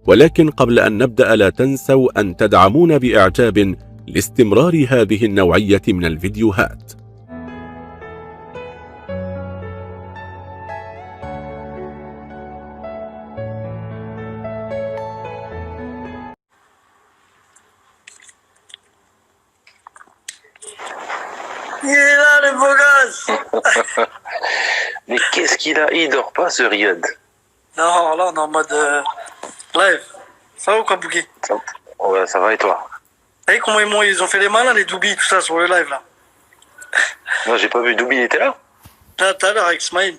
ولكن قبل أن نبدأ لا تنسوا أن تدعمونا بإعجاب لاستمرار هذه النوعية من الفيديوهات. Il est là le beau gosse. Mais qu'est-ce qu'il a? Il dort pas ce Riyad. Non, là on est en mode live. Ça va ou quoi, Bouguet? Ouais, ça va et toi? Vous voyez comment ils ont fait les malins, les Doubi, tout ça sur le live là? Moi j'ai pas vu. Doubi, il était là? Là, tout à l'heure avec Smaïl.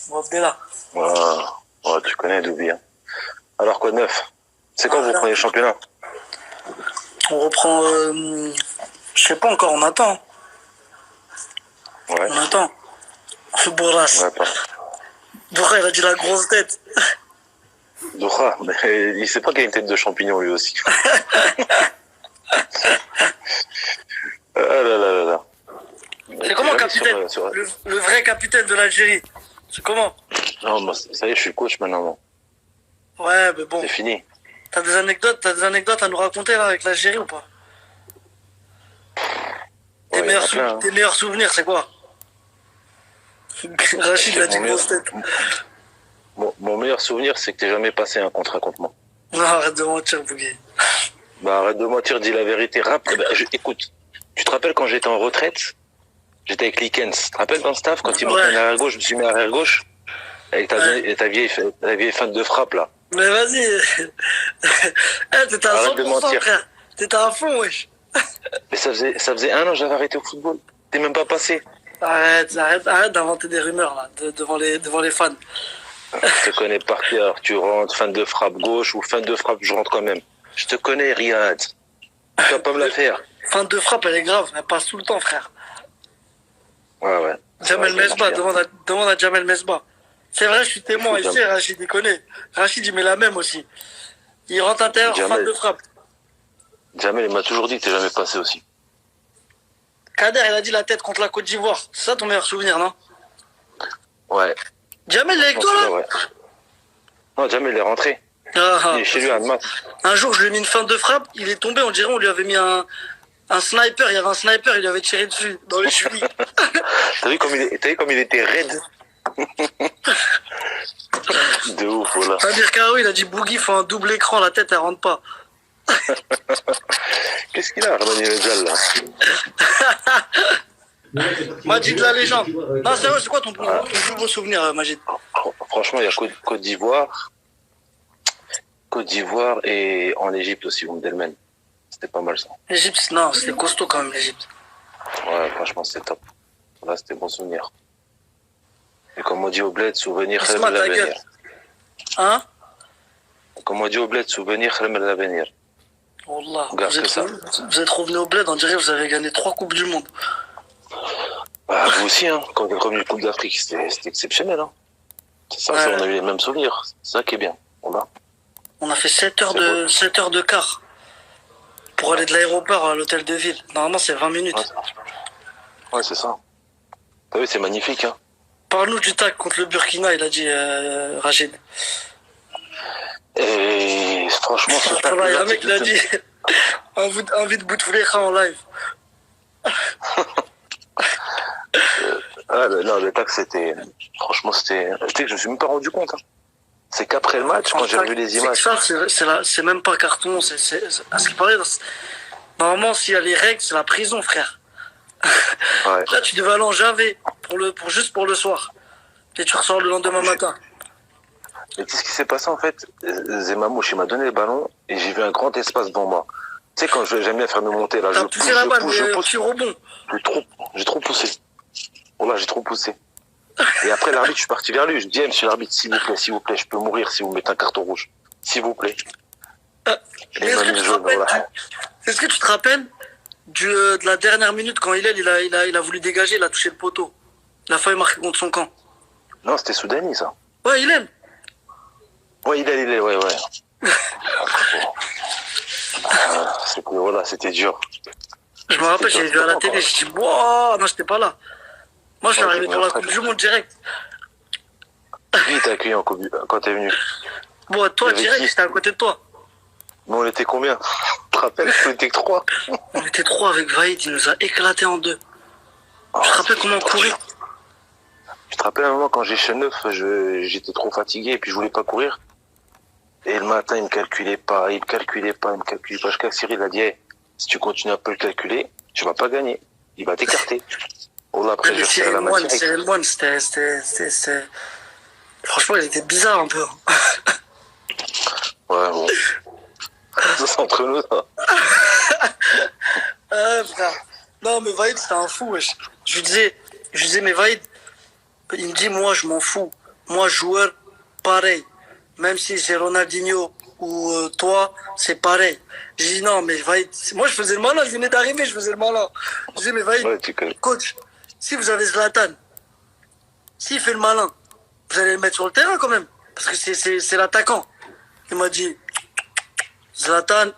On va là. Ouais, tu connais Doubi. Hein. Alors quoi de neuf? C'est quand vous prenez le championnat? On reprend. Je sais pas encore, on attend. Ouais. On attend. Bourras. Ouais, Bourras, il a dit la grosse tête. Doha, mais il sait pas qu'il a une tête de champignon lui aussi. Ah là là là là. C'est comment, capitaine? Le vrai capitaine de l'Algérie. C'est comment? Non, moi, ça y est, je suis coach maintenant. Non. Ouais, mais bon. C'est fini. T'as des anecdotes à nous raconter là avec l'Algérie ou pas? Tes meilleurs souvenirs, c'est quoi? Rachid, il a dit grosse tête. Mon meilleur souvenir, c'est que t'es jamais passé un contrat contre moi. Non, arrête de mentir, Bouguet. Bah, arrête de mentir, dis la vérité. Écoute, tu te rappelles quand j'étais en retraite? J'étais avec Likens. Tu te rappelles dans le staff, quand il montait en arrière gauche, je me suis mis à arrière gauche? Avec ta vieille feinte de frappe, là. Mais vas-y. T'étais à 100%, frère. T'étais à fond, wesh. Mais ça faisait 1 an que j'avais arrêté au football. T'es même pas passé. Arrête d'inventer des rumeurs, là, devant les fans. Je te connais par cœur. Tu rentres, feinte de frappe gauche ou feinte de frappe, je rentre quand même. Je te connais, Riyad. Tu vas pas me la faire. Feinte de frappe, elle est grave. Elle passe tout le temps, frère. Ouais. Jamel Mesbah, demande à Jamel Mesbah. C'est vrai, je suis témoin ici, Rachid, il connaît. Rachid, il met la même aussi. Il rentre intérieur, feinte de frappe. Jamel, il m'a toujours dit que t'es jamais passé aussi. Kader, il a dit la tête contre la Côte d'Ivoire. C'est ça ton meilleur souvenir, non? Ouais. Jamel, il est avec toi, là? Ouais. Non, Jamel, il est rentré. Il est chez lui à Annemasse. Un jour, je lui ai mis une feinte de frappe. Il est tombé, on dirait, on lui avait mis un sniper. Il y avait un sniper, il lui avait tiré dessus, dans les chevilles. T'as vu comme il était raide? De ouf, voilà. Samir Karoui, il a dit Bougui, faut un double écran, la tête, elle rentre pas. Qu'est-ce qu'il a, Ramani Rejal, là? Majid, la légende. Non, c'est vrai, c'est quoi ton plus beau souvenir, Majid? Franchement, il y a Côte d'Ivoire et en Égypte aussi, Omdelmen. C'était pas mal ça. L'Égypte, non, c'était costaud quand même, l'Égypte. Ouais, franchement, c'était top. Là, c'était bon souvenir. Et comme on dit au bled, souvenir, khayr min l'avenir. Hein? Comme on dit au bled, souvenir, khayr min l'avenir. Wallah, vous êtes revenu au bled, on dirait que vous avez gagné 3 Coupes du Monde. Bah, vous aussi, hein. Quand vous êtes revenu de Coupe d'Afrique, c'était exceptionnel, hein. C'est ça, on a eu les mêmes souvenirs. C'est ça qui est bien. Voilà. On a fait 7 heures de car pour aller de l'aéroport à l'hôtel de ville. Normalement, c'est 20 minutes. Ouais, c'est ça. T'as vu, c'est magnifique, hein. Parle-nous du tac contre le Burkina, il a dit Rachid. Et franchement, ce tac. Il y a un mec qui a dit envie de Bouteflika en live. Non, le tac, c'était. Franchement, c'était. Tu sais que je me suis même pas rendu compte. Hein. C'est qu'après le match, quand j'ai revu les images. C'est même pas carton. À ce qui paraît, normalement, s'il y a les règles, c'est la prison, frère. Ouais. Là, tu devais aller en Javé juste pour le soir. Et tu ressors le lendemain matin. Mais qu'est-ce qui s'est passé en fait? Zemamouche, il m'a donné le ballon et j'ai vu un grand espace devant moi. Tu sais, quand j'aime bien faire me monter, là, je pousse, je pousse. Tu rebond. J'ai trop poussé. Oh là, j'ai trop poussé. Et après l'arbitre, je suis parti vers lui. Je dis, monsieur l'arbitre, s'il vous plaît, je peux mourir si vous mettez un carton rouge. S'il vous plaît. Est-ce que tu te rappelles de la dernière minute quand il a voulu dégager, il a touché le poteau. Il a failli marquer contre son camp. Non, c'était Soudani, ça. Ouais, il aime. Ouais, il est, ouais. C'était dur. Je me rappelle, j'avais vu à la télé, je dis, wow, non, j'étais pas là. Moi, je suis arrivé pour la Coupe du Monde direct. Qui t'a accueilli quand t'es venu? Bon, toi, direct, j'étais à côté de toi. Mais on était combien? Tu te rappelles? On était que 3. On était 3 avec Vaïd, il nous a éclaté en 2. Tu te rappelles comment on courait? Je te rappelle à un moment quand j'ai chez 9, j'étais trop fatigué et puis je voulais pas courir. Et le matin, il me calculait pas. Jusqu'à que Cyril a dit, hey, si tu continues à peu le calculer, tu vas pas gagner. Il va t'écarter. Oh là, après, j'ai Cyril Moine, c'était... Franchement, il était bizarre un peu. Ouais, bon. Ça, c'est entre nous, ça. Frère. Non, mais Vaïd, c'était un fou, wesh. Je lui disais, mais Vaïd, il me dit, moi, je m'en fous. Moi, joueur, pareil. Même si c'est Ronaldinho ou toi, c'est pareil. J'ai dit, non, mais Vaïd, moi, je faisais le malin, je venais d'arriver, je faisais le malin. Je disais, mais Vaïd, ouais, coach, si vous avez Zlatan, s'il fait le malin, vous allez le mettre sur le terrain quand même. Parce que c'est l'attaquant. Il m'a dit, Zlatan,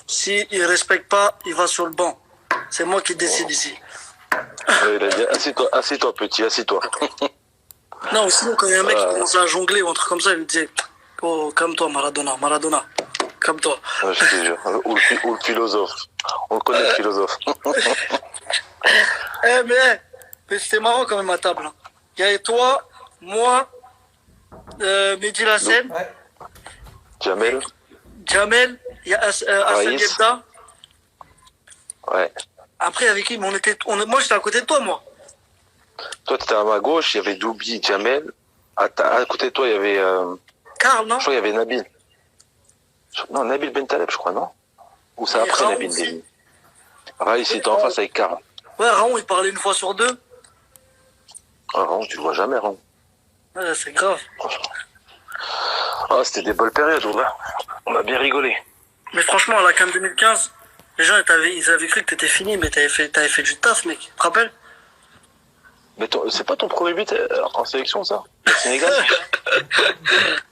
s'il ne respecte pas, il va sur le banc. C'est moi qui décide ici. Ouais, il a dit, assieds-toi, petit, assieds-toi. Non, sinon, quand il y a un mec qui commence à jongler ou un truc comme ça, il me disait, oh, calme-toi, Maradona, calme-toi. Ouais, je te jure. Ou le philosophe. On le connaît, le philosophe. Mais c'était marrant quand même à table. Hein. Il y avait toi, moi, Mehdi Lassem, ouais. Jamel, il y a Hassan Yebda. Ouais. Après, avec qui moi, j'étais à côté de toi, moi. Toi, tu étais à ma gauche, il y avait Doubi, Jamel. À côté de toi, il y avait... Karl, non? Je crois qu'il y avait Nabil. Non, Nabil Bentaleb, je crois, non? Ou c'est après Nabil Bentaleb? Raïs, il était en face avec Karl. Ouais, Raon, il parlait une fois sur 2. Ah, Raon, tu le vois jamais, Raon. Ouais, c'est grave. Ah, c'était des bonnes périodes, on a bien rigolé. Mais franchement, à la CAN 2015, les gens, ils avaient cru que t'étais fini, mais t'avais fait du taf, mec. Tu te rappelles? Mais c'est pas ton premier but en sélection, ça? Le Sénégal?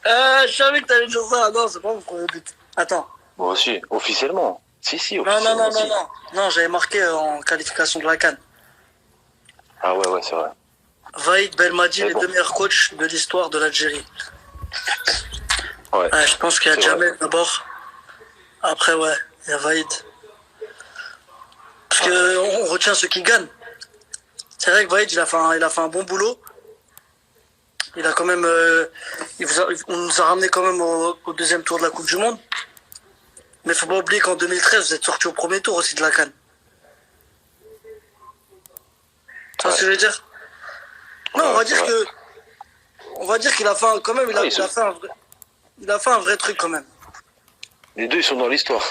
Je savais que t'allais dire ça. Non, c'est pas mon premier but. Attends. Moi aussi, officiellement. Si, officiellement. Non, j'avais marqué en qualification de la CAN. Ah ouais, c'est vrai. Vaïd, Belmadi, les 2 meilleurs coachs de l'histoire de l'Algérie. Ouais. Je pense qu'il y a Jamel d'abord. Après, ouais, il y a Vaïd. Parce qu'on retient ceux qui gagnent. C'est vrai que Vaïd, il a fait un bon boulot. Il a quand même, on nous a ramené quand même au 2e tour de la Coupe du Monde. Mais faut pas oublier qu'en 2013, vous êtes sorti au 1er tour aussi de la CAN. Tu vois ce que je veux dire? Non, on va dire qu'il a fait quand même, il a fait un vrai truc quand même. Les deux, ils sont dans l'histoire.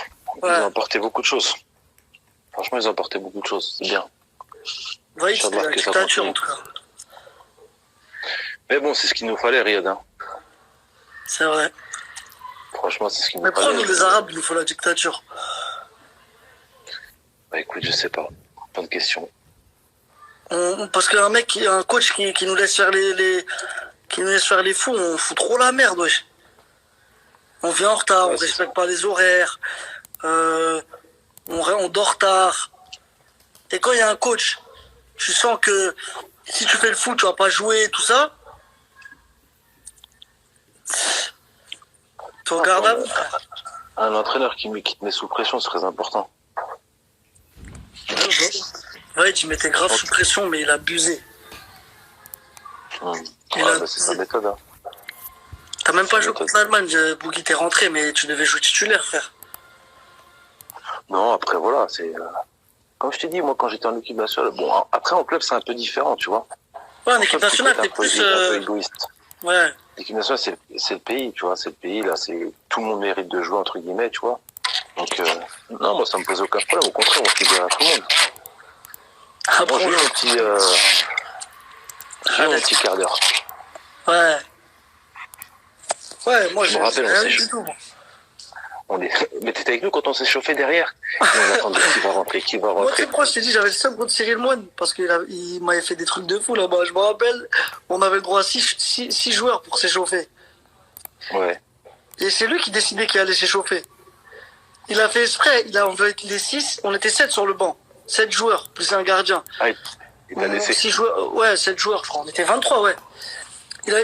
Ouais. Ils ont apporté beaucoup de choses. Franchement, ils ont apporté beaucoup de choses. C'est bien. Vaïd, c'était la dictature en tout cas. Mais bon, c'est ce qu'il nous fallait, Riyad. Hein. C'est vrai. Franchement, c'est ce qu'il nous Mais fallait. pourquoi nous, les Arabes, il nous faut la dictature? Bah écoute, je sais pas. Pas de questions. Parce un coach qui nous laisse faire les fous, on fout trop la merde, wesh. On vient en retard, on respecte pas les horaires, on dort tard. Et quand il y a un coach, tu sens que si tu fais le foot, tu vas pas jouer, tout ça. Tu regardes à vous. Un entraîneur qui te met sous pression, c'est très important. Ouais, il mettait grave sous pression, mais il a abusé. C'est sa méthode. Hein. T'as même pas joué contre l'Allemagne, Bougui, t'es rentré, mais tu devais jouer titulaire, frère. Non, après, voilà, c'est... Comme je t'ai dit, moi, quand j'étais en équipe nationale... Bon, après, en club, c'est un peu différent, tu vois. Ouais, en équipe nationale, t'es plus... un peu égoïste. Ouais. L'équipe nationale, c'est le pays, tu vois. C'est le pays, là, c'est... Tout le monde mérite de jouer, entre guillemets, tu vois. Donc, non, moi, ça me pose aucun problème. Au contraire, on fait bien à tout le monde. Moi, j'ai eu un petit quart d'heure. Ouais. Ouais, moi, je me rappelle, rien du tout. Mais t'étais avec nous quand on s'est chauffé derrière. Et on attendait qui va rentrer. Moi, c'est quoi, je t'ai dit, j'avais le seum contre Cyril Moine, parce qu'il m'avait fait des trucs de fou là-bas. Je me rappelle, on avait le droit à 6 joueurs pour s'échauffer. Ouais. Et c'est lui qui décidait qu'il allait s'échauffer. Il a fait exprès, il a envoyé les 6, on était 7 sur le banc. 7 joueurs, plus un gardien. Ah, il t'a laissé. 6 joueurs, ouais, 7 joueurs, je crois. On était 23, ouais. Il a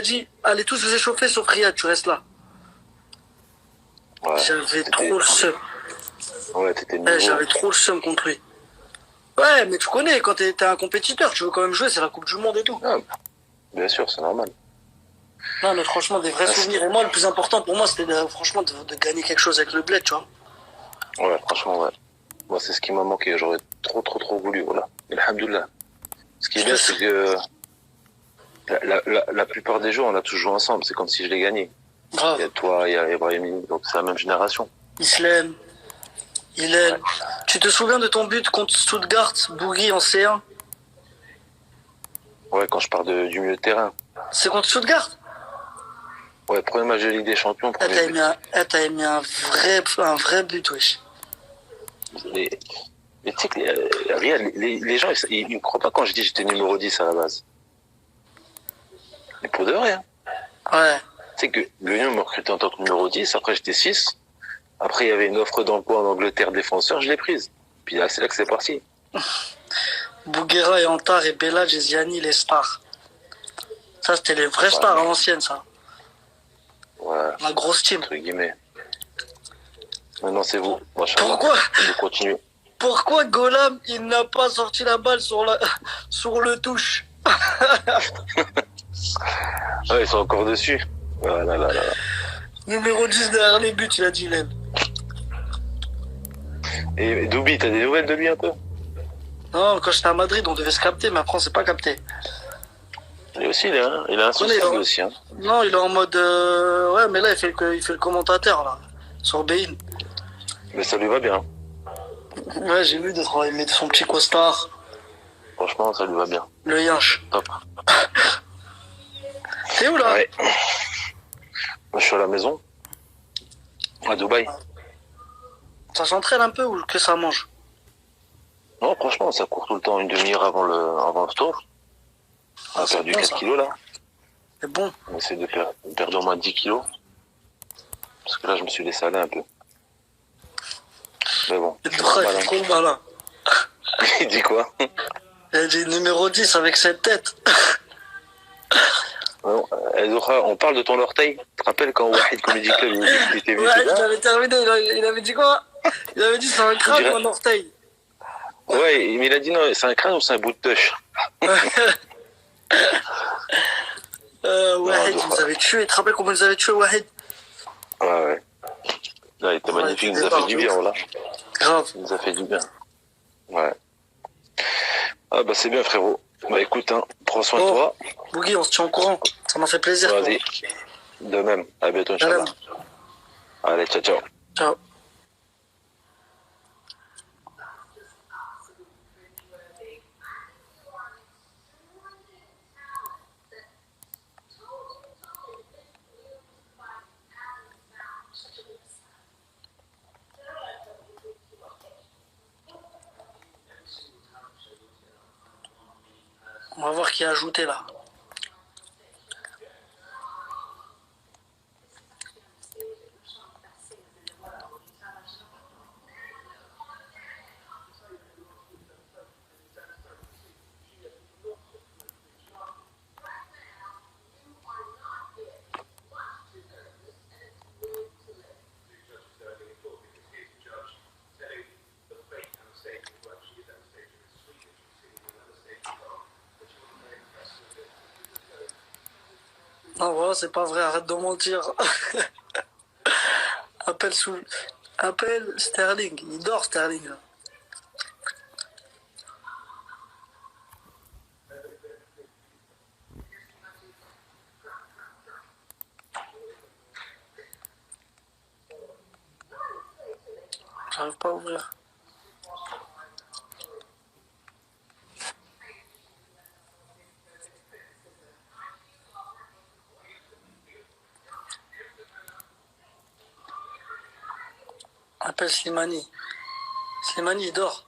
dit, allez tous vous échauffer sauf Riyad, tu restes là. Ouais. J'avais trop le seum. Ouais, t'étais Ouais, nouveau. j'avais trop le seum contre lui. Ouais, mais tu connais, quand t'es un compétiteur, tu veux quand même jouer, c'est la Coupe du Monde et tout. Ah, bien sûr, c'est normal. Non, mais franchement, des vrais Ah, souvenirs. Et moi, le plus important pour moi, c'était franchement de gagner quelque chose avec le bled, tu vois. ouais, franchement, ouais. Moi, c'est ce qui m'a manqué. J'aurais trop voulu, voilà. Mais alhamdoulilah. Ce qui est bien, c'est que la plupart des jours, on a tous joué ensemble. C'est comme si je l'ai gagné. Grave. Il y a toi, il y a Ibrahim, donc c'est la même génération. Islem, Hillel. Ouais. Tu te souviens de ton but contre Stuttgart, Bougui en C1? Ouais, quand je parle du milieu de terrain. C'est contre Stuttgart? Ouais, premier match de Ligue des Champions, Ah, premier but. t'as mis un vrai but, wesh. Mais tu sais que regarde, les gens, ils me croient pas quand je dis que j'étais numéro 10 à la base. Mais pour de vrai, hein. Ouais. Tu sais que l'Union m'a recruté en tant que numéro 10, après j'étais 6. Après, il y avait une offre d'emploi en Angleterre défenseur, je l'ai prise. Puis là, c'est là que c'est parti. Bouguera et Antar et Belal et Ziani, les stars. Ça, c'était les vrais stars à l'ancienne, ça. Ouais, La grosse team. entre guillemets. Maintenant, c'est vous. Moi, Pourquoi vous continuez. Pourquoi Golam, il n'a pas sorti la balle sur le touche? Ouais, ils sont encore dessus. Voilà, là. Numéro 10 derrière les buts, il a dit Len. Et Doubi, t'as des nouvelles de lui un peu? Non, quand j'étais à Madrid, on devait se capter, mais après, on s'est pas capté. Lui aussi, il a un souci Connais, hein. aussi. Hein. Non, il est en mode... Ouais, mais là, il fait le commentateur, là, sur Bein. Mais ça lui va bien. Ouais, j'ai vu il met son petit costard, Franchement, ça lui va bien. le yinche. Top. T'es où, là? Ouais. Moi, je suis à la maison. À Dubaï. Ça s'entraîne un peu ou que ça mange? Non, franchement, ça court tout le temps, une demi-heure avant le tour. On a c'est perdu bon, 4 ça. kilos, là. C'est bon. On essaie de perdre au moins 10 kilos. Parce que là, je me suis laissé aller un peu. Mais bon. C'est je suis trop, normal, il est trop malin. hein. Il dit quoi? Il a dit numéro 10 avec cette tête. Non, Zohra, on parle de ton orteil. Tu te rappelles quand Wahid Comedy Club il était venu Ouais, te il voir? avait terminé, il avait dit quoi? Il avait dit c'est un crâne ou un orteil? Ouais, mais il a dit non, c'est un crâne ou c'est un bout de touche? Wahid, il nous avait tué. Tu te rappelles comment il nous avait tué, Wahid? Ouais. Là, il était magnifique, il nous a fait du bien, là. Grave. Il nous a fait du bien. Ouais. Ah bah c'est bien, frérot. Bah écoute, hein, prends soin de toi. Bougui, on se tient au courant. Ça m'a fait plaisir. Vas-y. De même. À bientôt, Inch'Allah. Allez, ciao. Ciao. On va voir qui a ajouté là. Non, voilà, c'est pas vrai, arrête de mentir. Appelle Sterling, il dort Sterling. Là. J'arrive pas à ouvrir. Appelle Slimani. Slimani, il dort.